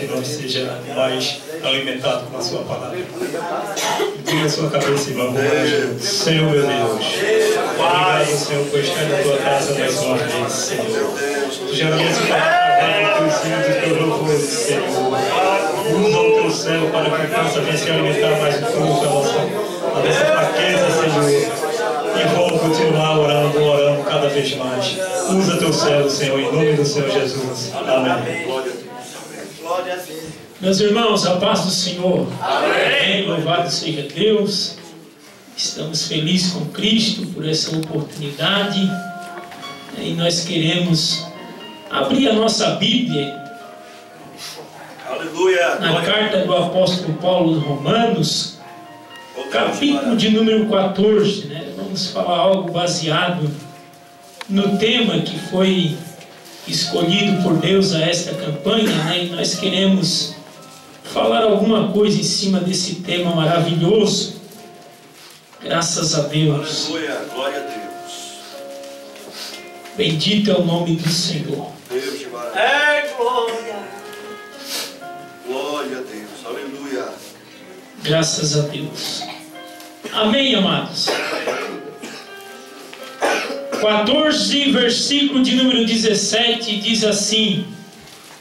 que nós seja mais alimentados com a sua palavra. Inclina a sua cabeça e vamos orar juntos. Senhor meu Deus, obrigado, Senhor, por estar na tua casa mais uma vez, Senhor. Tu já vies para o teu filho do teu louvor, Senhor. Usa o teu céu para que possa vir se alimentar mais um pouco a nossa fraqueza, Senhor. E vamos continuar orando cada vez mais. Usa teu céu, Senhor, em nome do Senhor Jesus. Amém. Meus irmãos, a paz do Senhor. Amém. Louvado seja Deus. Estamos felizes com Cristo por essa oportunidade. E nós queremos abrir a nossa Bíblia. Aleluia. Na carta do apóstolo Paulo aos Romanos, capítulo de número 14, né? Vamos falar algo baseado no tema que foi escolhido por Deus a esta campanha, né? E nós queremos falar alguma coisa em cima desse tema maravilhoso. Graças a Deus. Aleluia, glória a Deus. Bendito é o nome do Senhor. Deus de maravilha. É glória. Glória a Deus, aleluia. Graças a Deus. Amém, amados. 14, versículo de número 17, diz assim: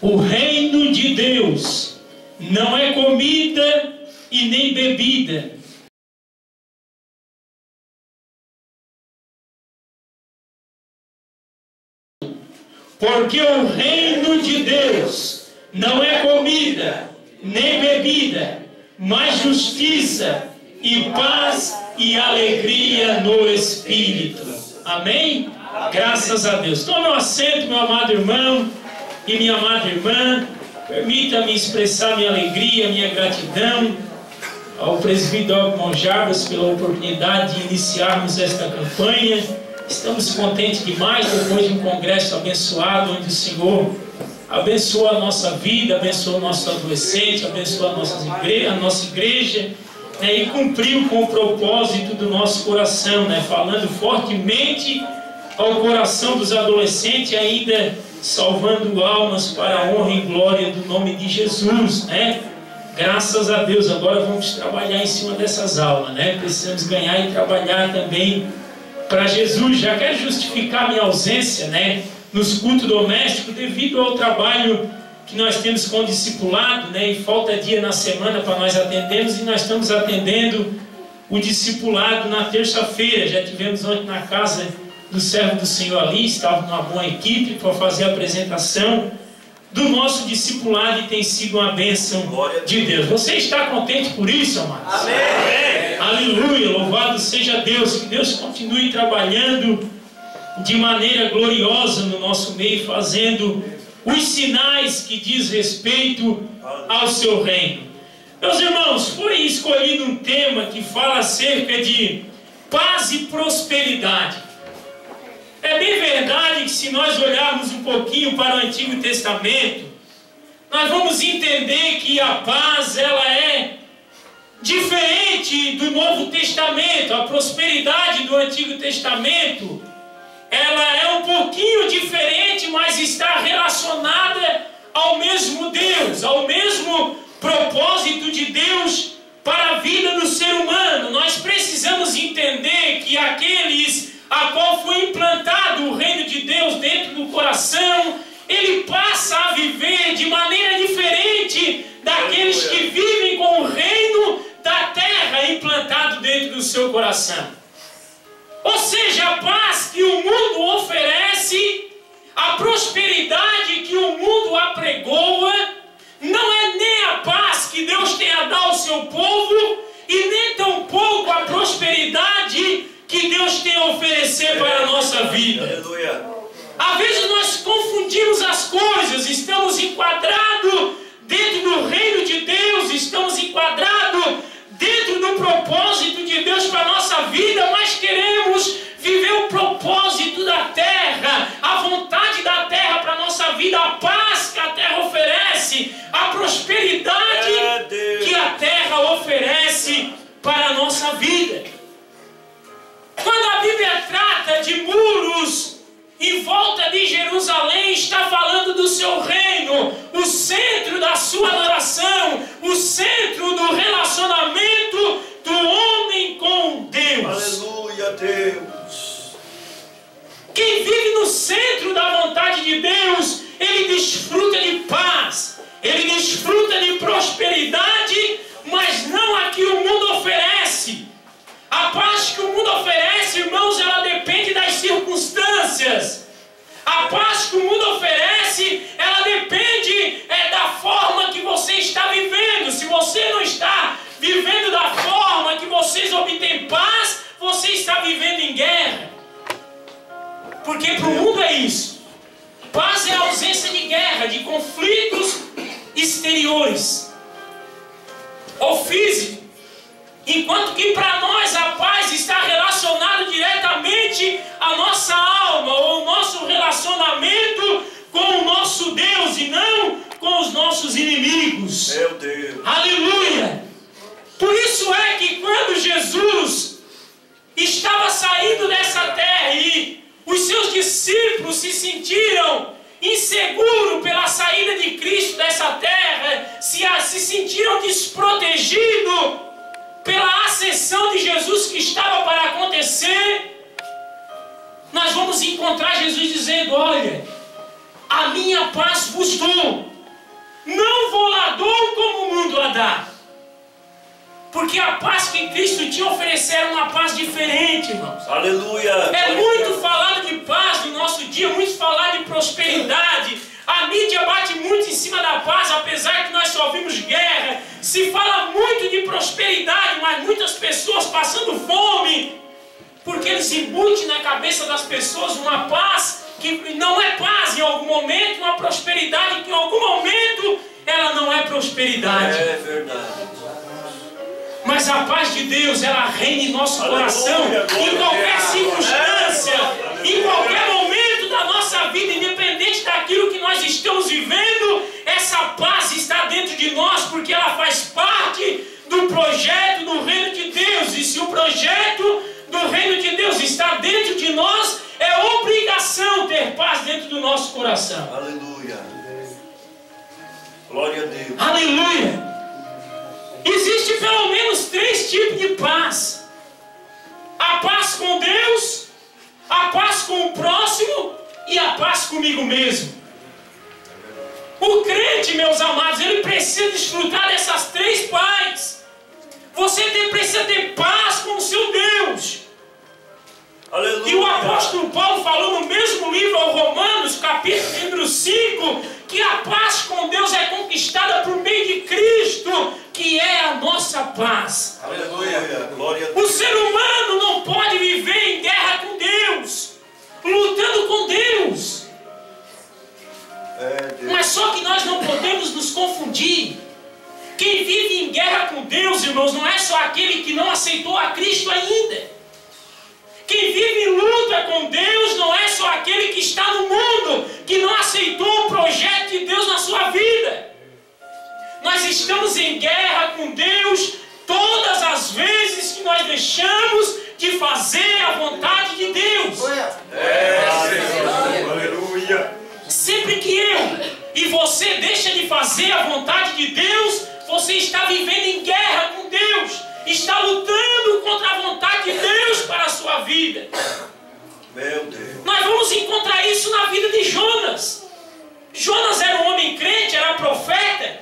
o reino de Deus não é comida e nem bebida, porque o reino de Deus não é comida nem bebida, mas justiça e paz e alegria no Espírito. Amém? Graças a Deus. Tome um assento, meu amado irmão e minha amada irmã. Permita-me expressar minha alegria, minha gratidão ao presbítero Monjarbas pela oportunidade de iniciarmos esta campanha. Estamos contentes demais depois de um congresso abençoado, onde o Senhor abençoou a nossa vida, abençoou o nosso adolescente, abençoou a nossa igreja, né, e cumpriu com o propósito do nosso coração, né, falando fortemente ao coração dos adolescentes, ainda salvando almas para a honra e glória do nome de Jesus, né? Graças a Deus. Agora vamos trabalhar em cima dessas aulas, né? Precisamos ganhar e trabalhar também para Jesus. Já quero justificar minha ausência, né, nos cultos domésticos devido ao trabalho que nós temos com o discipulado, né, e falta dia na semana para nós atendermos, e nós estamos atendendo o discipulado na terça-feira. Já tivemos ontem na casa do servo do Senhor ali, estava numa boa equipe para fazer a apresentação do nosso discipulado, e tem sido uma bênção de Deus. Você está contente por isso, amados? Amém. Aleluia, louvado seja Deus. Que Deus continue trabalhando de maneira gloriosa no nosso meio, fazendo os sinais que diz respeito ao seu reino. Meus irmãos, foi escolhido um tema que fala acerca de paz e prosperidade. É bem verdade que, se nós olharmos um pouquinho para o Antigo Testamento, nós vamos entender que a paz, ela é diferente do Novo Testamento. A prosperidade do Antigo Testamento, ela é um pouquinho diferente, mas está relacionada ao mesmo Deus, ao mesmo propósito de Deus para a vida do ser humano. Nós precisamos entender que aqueles a qual foi implantado o reino de Deus dentro do coração, ele passa a viver de maneira diferente daqueles que vivem com o reino da terra implantado dentro do seu coração. Ou seja, a paz que o mundo oferece, a prosperidade que o mundo apregoa, não é nem a paz que Deus tem a dar ao seu povo, e nem tampouco a prosperidade que Deus tem a oferecer para a nossa vida. Aleluia. Às vezes nós confundimos as coisas. Estamos enquadrados dentro do reino de Deus, estamos enquadrados dentro do propósito de Deus para a nossa vida, mas queremos viver o propósito da terra, a vontade da terra para a nossa vida, a paz que a terra oferece, a prosperidade que a terra oferece para a nossa vida. Quando a Bíblia trata de muros em volta de Jerusalém, está falando do seu reino, o centro das sua adoração, o centro do relacionamento do homem com Deus. Aleluia, Deus. Quem vive no centro da vontade de Deus, ele desfruta de paz, ele desfruta de prosperidade, mas não a que o mundo oferece. A paz que o mundo oferece, irmãos, ela depende das circunstâncias. A paz que o mundo oferece, ela depende da forma que você está vivendo. Se você não está vivendo da forma que vocês obtêm paz, você está vivendo em guerra. Porque para o mundo é isso. Paz é a ausência de guerra, de conflitos exteriores ou físicos. Enquanto que para nós a paz está relacionada diretamente à nossa alma, ou ao nosso relacionamento com o nosso Deus e não com os nossos inimigos. Meu Deus. Aleluia! Por isso é que quando Jesus estava saindo dessa terra e os seus discípulos se sentiram inseguros pela saída de Cristo dessa terra, se sentiram desprotegidos pela ascensão de Jesus que estava para acontecer, nós vamos encontrar Jesus dizendo: olha, a minha paz vos dou, não vou lá dou como o mundo a dá. Porque a paz que Cristo tinha oferecer era uma paz diferente, irmãos. Aleluia. É muito falado de paz no nosso dia, muito falado de prosperidade. A mídia bate muito em cima da paz, apesar que nós só vimos guerra. Se fala muito de prosperidade, mas muitas pessoas passando fome, porque eles embutem na cabeça das pessoas uma paz que não é paz em algum momento, uma prosperidade que em algum momento ela não é prosperidade. É verdade. Mas a paz de Deus, ela reina em nosso coração, em qualquer circunstância, em qualquer momento da nossa vida, independente daquilo que nós estamos vivendo, essa paz está dentro de nós, porque ela faz parte do projeto do reino de Deus. E se o projeto do reino de Deus está dentro de nós, é obrigação ter paz dentro do nosso coração. Aleluia. Glória a Deus. Aleluia. Existe pelo menos 3 tipos de paz: a paz com Deus, a paz com o próximo e a paz comigo mesmo. O crente, meus amados, ele precisa desfrutar dessas 3 pazes. Você precisa ter paz com o seu Deus. Aleluia. E o apóstolo Paulo falou no mesmo livro aos Romanos, capítulo número 5, que a paz com Deus é conquistada por meio de Cristo, que é a nossa paz. Aleluia. Glória a O Deus. ser humano não pode viver em guerra com Deus, lutando com Deus. É, Deus. Mas só que nós não podemos nos confundir. Quem vive em guerra com Deus, irmãos, não é só aquele que não aceitou a Cristo ainda. Quem vive em luta com Deus não é só aquele que está no mundo, que não aceitou o projeto de Deus na sua vida. Nós estamos em guerra com Deus todas as vezes que nós deixamos de fazer a vontade de Deus. Aleluia. Sempre que eu e você deixa de fazer a vontade de Deus, você está vivendo em guerra com Deus. Está lutando contra a vontade de Deus para a sua vida. Meu Deus. Nós vamos encontrar isso na vida de Jonas. Jonas era um homem crente, era profeta.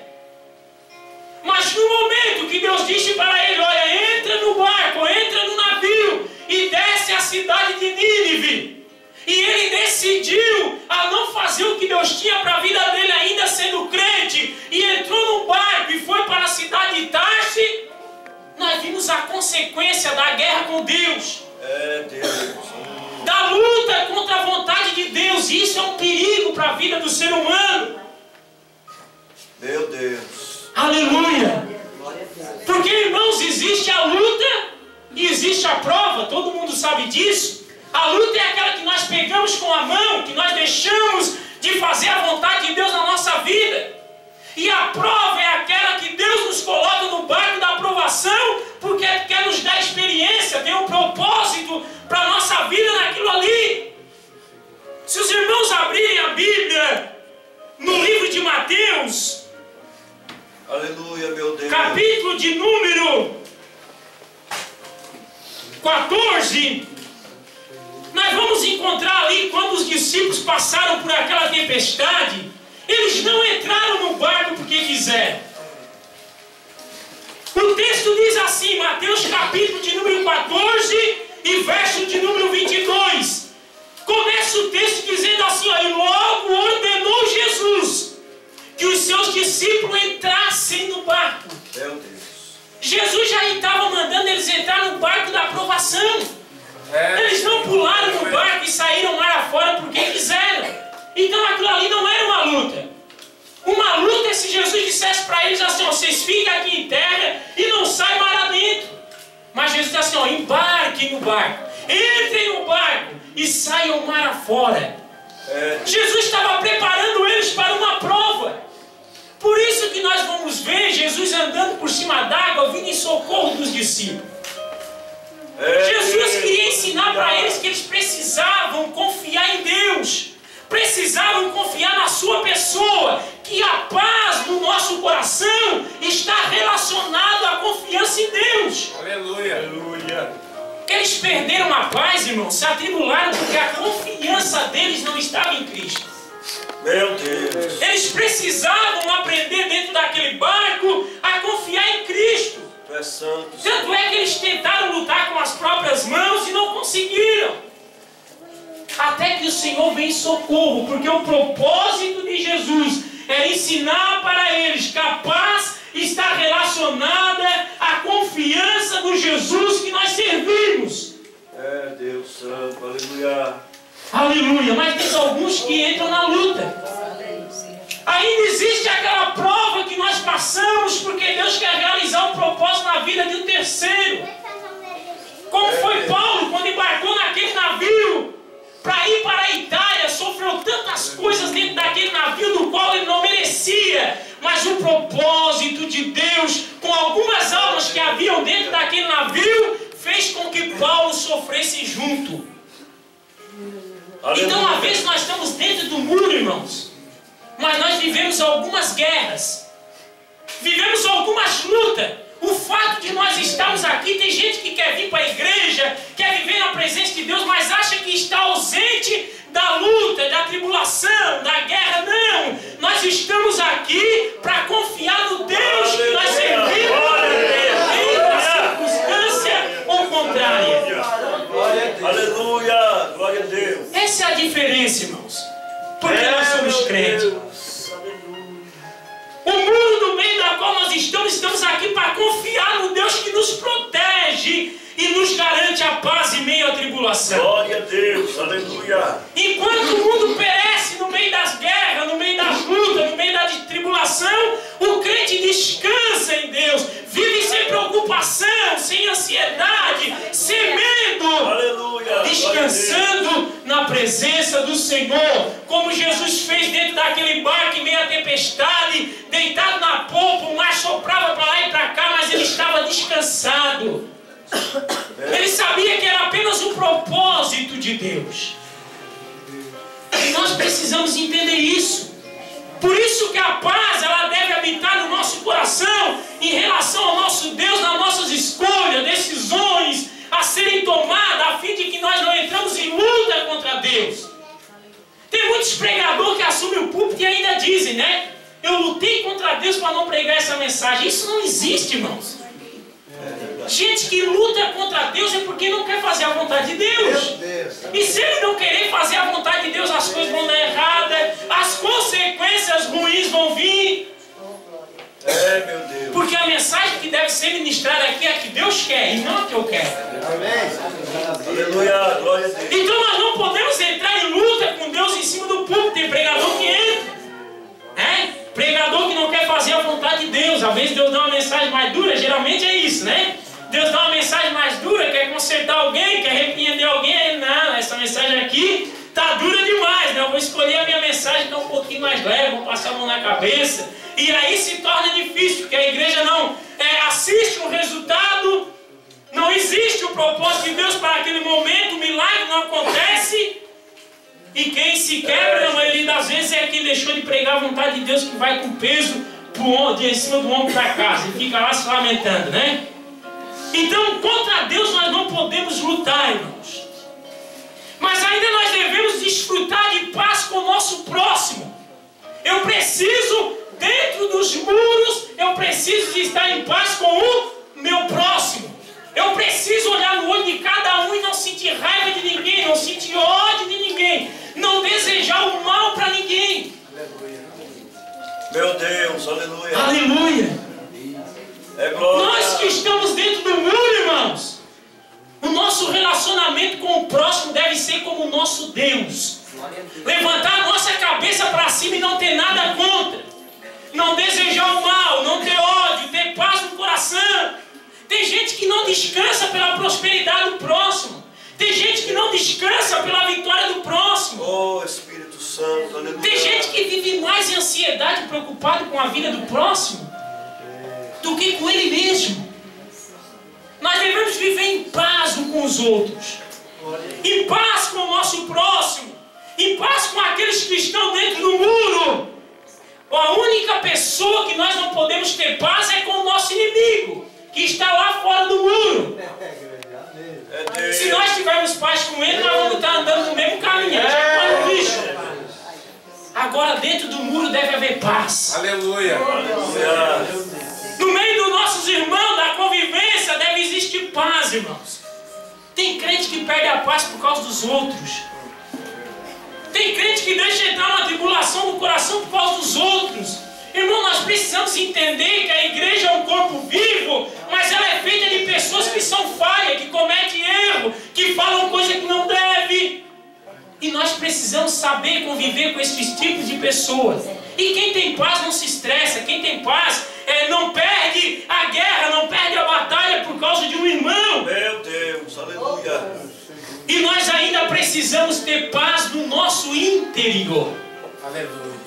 Mas no momento que Deus disse para ele: olha, entra no barco, entra no navio e desce a cidade de Nínive. E ele decidiu a não fazer o que Deus tinha para a vida dele, ainda sendo crente, e entrou no barco e foi para a cidade de Tarse. Nós vimos a consequência da guerra com Deus. É, Deus. Da luta contra a vontade de Deus. E isso é um perigo para a vida do ser humano. Meu Deus. Aleluia. Porque, irmãos, existe a luta e existe a prova. Todo mundo sabe disso. A luta é aquela que nós pegamos com a mão, que nós deixamos de fazer a vontade de Deus na nossa vida. E a prova é aquela que Deus nos coloca no barco da aprovação, porque quer nos dar experiência, tem um propósito para a nossa vida naquilo ali. Se os irmãos abrirem a Bíblia no livro de Mateus, Aleluia, meu Deus. Capítulo de número 14. Nós vamos encontrar ali quando os discípulos passaram por aquela tempestade, eles não entraram no barco porque quiseram. O texto diz assim, Mateus capítulo de número 14 e verso de número 22. Começa o texto dizendo assim, ó, e logo ordenou Jesus que os seus discípulos entrassem no barco. Meu Deus. Jesus já estava mandando eles entrar no barco da aprovação. Eles não pularam no barco e saíram mar afora porque quiseram. Então aquilo ali não era uma luta. Uma luta é se Jesus dissesse para eles assim, ó, vocês ficam aqui em terra e não saem mar adentro. Mas Jesus disse assim, ó, embarquem no barco, entrem no barco e saiam mar afora. Jesus estava preparando eles para uma prova. Por isso que nós vamos ver Jesus andando por cima d'água, vindo em socorro dos discípulos. Jesus queria ensinar para eles que eles precisavam confiar em Deus, precisavam confiar na sua pessoa, que a paz do nosso coração está relacionada à confiança em Deus. Aleluia. Aleluia. Eles perderam a paz, irmãos, se atribularam porque a confiança deles não estava em Cristo. Meu Deus. Eles precisavam aprender dentro daquele barco a confiar em Cristo. Tu és santo. Tanto é que eles tentaram lutar com as próprias mãos e não conseguiram. Até que o Senhor veio em socorro, porque o propósito de Jesus era ensinar para eles que a paz está relacionada à confiança no Jesus que nós servimos. Deus santo, aleluia. Aleluia, mas tem alguns que entram na luta. Ainda existe aquela prova que nós passamos porque Deus quer realizar um propósito na vida de um terceiro. Como foi Paulo quando embarcou naquele navio para ir para a Itália, sofreu tantas coisas dentro daquele navio do qual ele não merecia, mas o propósito de Deus com algumas almas que haviam dentro daquele navio fez com que Paulo sofresse junto. Então, às vezes nós estamos dentro do muro, irmãos, mas nós vivemos algumas guerras, vivemos algumas lutas. O fato de nós estarmos aqui, tem gente que quer vir para a igreja, quer viver na presença de Deus, mas acha que está ausente da luta, da tribulação, da guerra. Não! Nós estamos aqui para confiar no Deus que nós servimos, independente da circunstância ou contrária. Aleluia! Glória a Deus! Essa é a diferença, irmãos. Porque nós somos crentes. O mundo no meio da qual nós estamos aqui para confiar no Deus que nos protege e nos garante a paz em meio à tribulação. Glória a Deus, aleluia. Enquanto o mundo perece no meio das guerras, no meio das lutas, no meio da tribulação, o crente descansa em Deus, vive sem preocupação, sem ansiedade, sem medo. Aleluia. Descansando na presença do Senhor, como Jesus fez dentro daquele barco em meio à tempestade, deitado na polpa, o mar soprava para lá e para cá, mas ele estava descansado. Ele sabia que era apenas um propósito de Deus. E nós precisamos entender isso. Por isso que a paz, ela deve habitar no nosso coração em relação ao nosso Deus, nas nossas escolhas, decisões a serem tomadas, a fim de que nós não entramos em luta contra Deus. Tem muitos pregadores que assumem o púlpito e ainda dizem, né? Eu lutei contra Deus para não pregar essa mensagem. Isso não existe, irmãos. Gente que luta contra Deus é porque não quer fazer a vontade de Deus. E se ele não querer fazer a vontade de Deus, as coisas vão dar errada, as consequências ruins vão vir. Meu Deus. Porque a mensagem que deve ser ministrada aqui é a que Deus quer e não a que eu quero. Aleluia, glória a Deus. Então nós não podemos entrar em luta com Deus em cima do púlpito. Tem pregador que entra. Pregador que não quer fazer a vontade de Deus. Às vezes Deus dá uma mensagem mais dura, geralmente é isso, né? Deus dá uma mensagem mais dura, quer consertar alguém, quer repreender alguém. Aí, não, essa mensagem aqui tá dura demais, né? Eu vou escolher a minha mensagem que é um pouquinho mais leve, vou passar a mão na cabeça. E aí se torna difícil, porque a igreja não assiste um resultado, não existe o propósito de Deus para aquele momento, o milagre não acontece. E quem se quebra, na maioria das vezes, é quem deixou de pregar a vontade de Deus, que vai com peso para de cima do ombro para casa e fica lá se lamentando, né? Então, contra Deus nós não podemos lutar, irmãos. Mas ainda nós devemos desfrutar de paz com o nosso próximo. Eu preciso, dentro dos muros, eu preciso de estar em paz com o meu próximo. Eu preciso olhar no olho de cada um e não sentir raiva de ninguém, não sentir ódio de ninguém, não desejar o mal para ninguém. Meu Deus, aleluia. Aleluia. É glória. Nós que estamos dentro do muro, irmãos, o nosso relacionamento com o próximo deve ser como o nosso Deus. Levantar a nossa cabeça para cima e não ter nada contra. Não desejar o mal, não ter ódio, ter paz no coração. Tem gente que não descansa pela prosperidade do próximo. Tem gente que não descansa pela vitória do próximo. Oh, Espírito Santo, aleluia. Tem gente que vive mais em ansiedade, preocupado com a vida do próximo, do que com ele mesmo. Nós devemos viver em paz uns com os outros. Em paz com o nosso próximo. Em paz com aqueles que estão dentro do muro. A única pessoa que nós não podemos ter paz é com o nosso inimigo, que está lá fora do muro. Se nós tivermos paz com ele, nós vamos estar andando no mesmo caminho. Ele já põe no lixo. Agora dentro do muro deve haver paz. Aleluia. No meio dos nossos irmãos, da convivência, deve existir paz, irmãos. Tem crente que perde a paz por causa dos outros. Tem crente que deixa entrar uma tribulação no coração por causa dos outros. Irmão, nós precisamos entender que a igreja é um corpo vivo, mas ela é feita de pessoas que são falhas, que cometem erro, que falam coisa que não deve. E nós precisamos saber conviver com esses tipos de pessoas. E quem tem paz não se estressa. Quem tem paz não perde a guerra, não perde a batalha por causa de um irmão. Meu Deus, aleluia. E nós ainda precisamos ter paz no nosso interior. Aleluia.